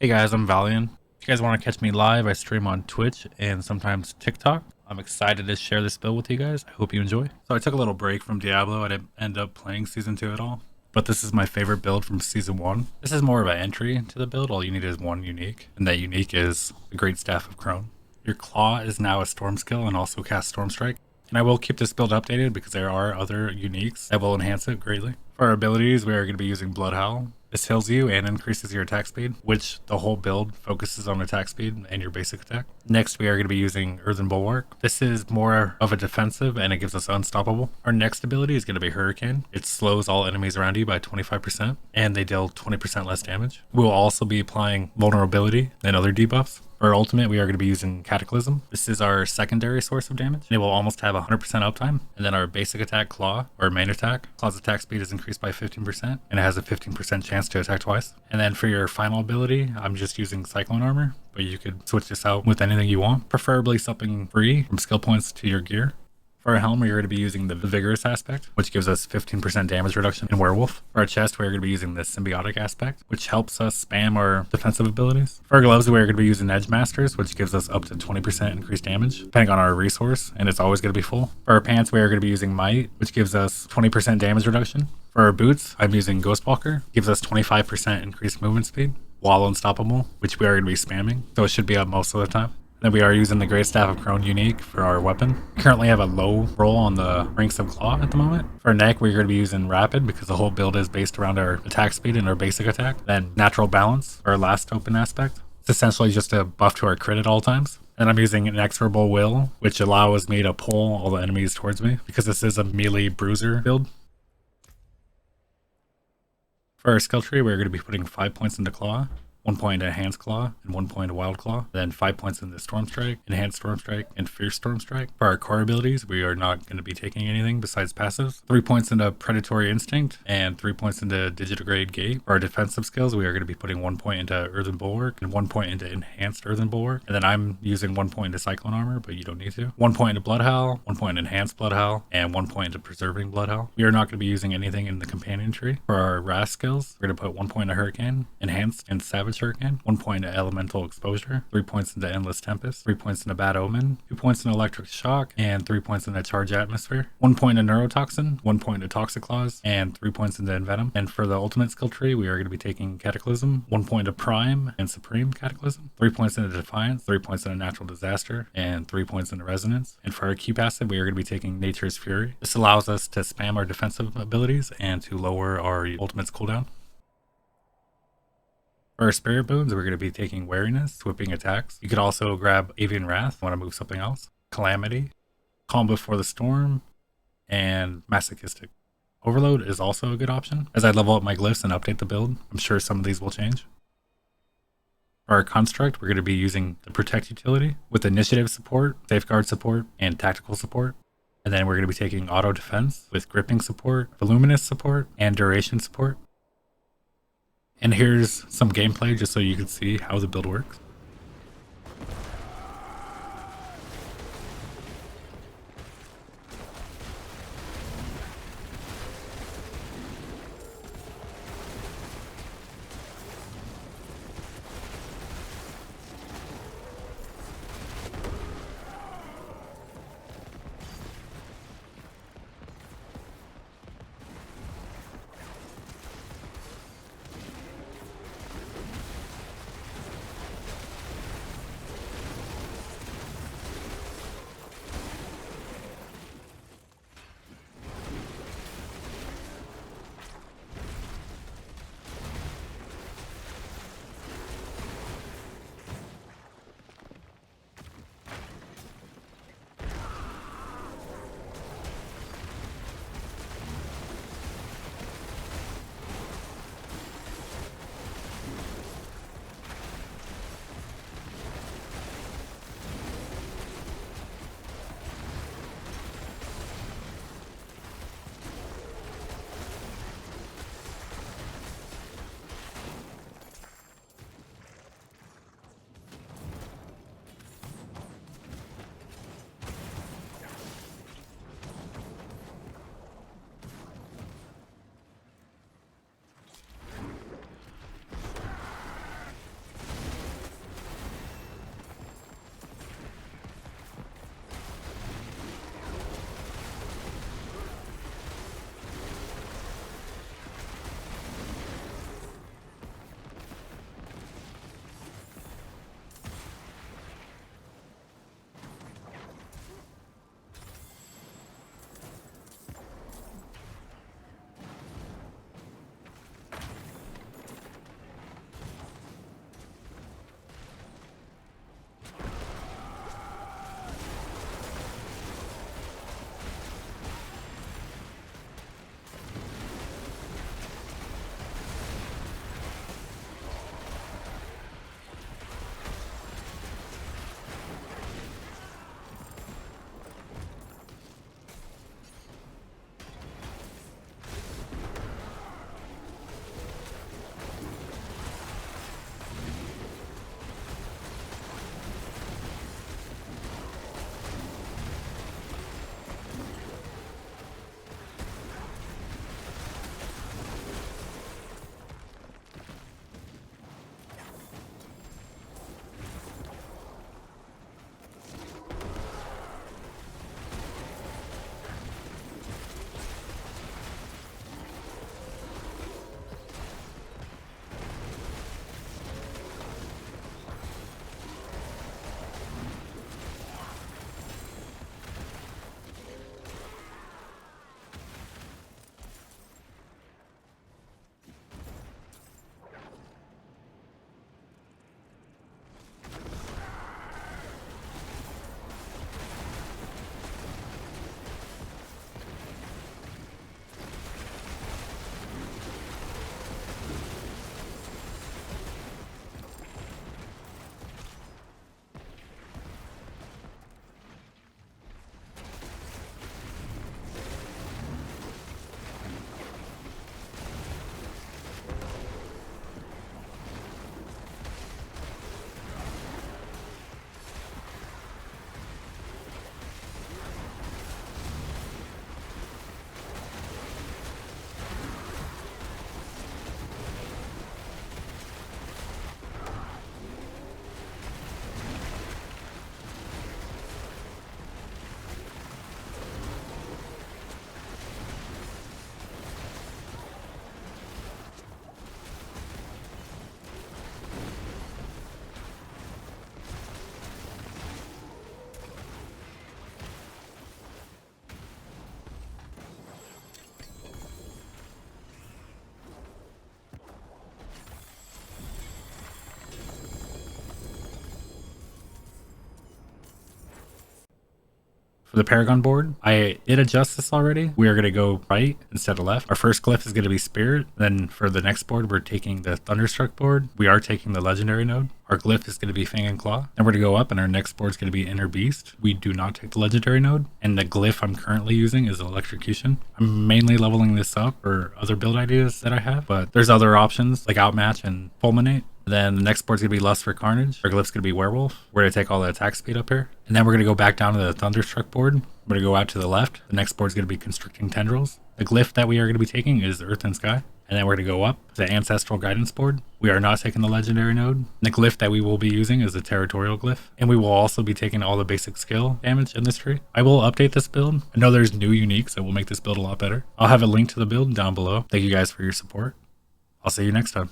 Hey guys, I'm Valiant. If you guys want to catch me live, I stream on Twitch and sometimes TikTok. I'm excited to share this build with you guys. I hope you enjoy. So I took a little break from Diablo. I didn't end up playing Season 2 at all. But this is my favorite build from Season 1. This is more of an entry to the build. All you need is one unique. And that unique is the Great Staff of Crone. Your Claw is now a Storm skill and also casts Storm Strike. And I will keep this build updated because there are other uniques that will enhance it greatly. For our abilities, we are going to be using Blood Howl. This heals you and increases your attack speed, which the whole build focuses on attack speed and your basic attack. Next, we are going to be using Earthen Bulwark. This is more of a defensive and it gives us unstoppable. Our next ability is going to be Hurricane. It slows all enemies around you by 25% and they deal 20% less damage. We will also be applying Vulnerability and other debuffs. For our ultimate, we are going to be using Cataclysm. This is our secondary source of damage. It will almost have 100% uptime. And then our basic attack, Claw, or main attack. Claw's attack speed is increased by 15%, and it has a 15% chance to attack twice. And then for your final ability, I'm just using Cyclone Armor, but you could switch this out with anything you want, preferably something free from skill points to your gear. For our helm, we're going to be using the Vigorous aspect, which gives us 15% damage reduction in Werewolf. For our chest, we're going to be using the Symbiotic aspect, which helps us spam our defensive abilities. For our gloves, we're going to be using Edge Masters, which gives us up to 20% increased damage, depending on our resource, and it's always going to be full. For our pants, we are going to be using Might, which gives us 20% damage reduction. For our boots, I'm using Ghostwalker, gives us 25% increased movement speed. Wall Unstoppable, which we are going to be spamming, so it should be up most of the time. Then we are using the Great Staff of Crone unique for our weapon. We currently have a low roll on the ranks of Claw at the moment. For our neck, we're going to be using Rapid because the whole build is based around our attack speed and our basic attack. Then Natural Balance, our last open aspect. It's essentially just a buff to our crit at all times. And I'm using Inexorable Will, which allows me to pull all the enemies towards me because this is a melee bruiser build. For our skill tree, we're going to be putting 5 points into Claw, 1 point into Enhanced Claw, and 1 point into Wild Claw, then 5 points into Storm Strike, Enhanced Storm Strike, and Fierce Storm Strike. For our core abilities, we are not going to be taking anything besides passives. 3 points into Predatory Instinct, and 3 points into Digital-Grade Gate. For our defensive skills, we are going to be putting 1 point into Earthen Bulwark, and 1 point into Enhanced Earthen Bulwark, and then I'm using 1 point into Cyclone Armor, but you don't need to. 1 point into Blood Howl, 1 point into Enhanced Blood Howl, and 1 point into Preserving Blood Howl. We are not going to be using anything in the companion tree. For our Wrath skills, we're going to put 1 point into Hurricane, Enhanced and Savage Hurricane, 1 point into Elemental Exposure, 3 points into Endless Tempest, 3 points into Bad Omen, 2 points into Electric Shock, and 3 points into Charge Atmosphere, 1 point into Neurotoxin, 1 point into Toxic Claws, and 3 points into Envenom. And for the ultimate skill tree, we are going to be taking Cataclysm, 1 point into Prime and Supreme Cataclysm, 3 points into Defiance, 3 points into Natural Disaster, and 3 points into Resonance. And for our key passive, we are going to be taking Nature's Fury. This allows us to spam our defensive abilities and to lower our ultimate's cooldown. For our spirit boons, we're going to be taking Wariness, Sweeping Attacks. You could also grab Avian Wrath if you want to move something else. Calamity, Calm Before the Storm, and Masochistic. Overload is also a good option. As I level up my glyphs and update the build, I'm sure some of these will change. For our construct, we're going to be using the Protect utility with initiative support, safeguard support, and tactical support. And then we're going to be taking auto defense with gripping support, voluminous support, and duration support. And here's some gameplay just so you can see how the build works. the Paragon board, I did adjust this already. We are going to go right instead of left. Our first glyph is going to be Spirit. Then for the next board, we're taking the Thunderstruck board. We are taking the Legendary node. Our glyph is going to be Fang and Claw. Then we're going to go up, and our next board is going to be Inner Beast. We do not take the Legendary node. And the glyph I'm currently using is Electrocution. I'm mainly leveling this up for other build ideas that I have, but there's other options like Outmatch and Fulminate. Then the next board's going to be Lust for Carnage. Our glyph's going to be Werewolf. We're going to take all the attack speed up here. And then we're going to go back down to the Thunderstruck board. We're going to go out to the left. The next board's going to be Constricting Tendrils. The glyph that we are going to be taking is Earth and Sky. And then we're going to go up to the Ancestral Guidance board. We are not taking the Legendary node. The glyph that we will be using is the Territorial glyph. And we will also be taking all the basic skill damage in this tree. I will update this build. I know there's new uniques that will make this build a lot better. I'll have a link to the build down below. Thank you guys for your support. I'll see you next time.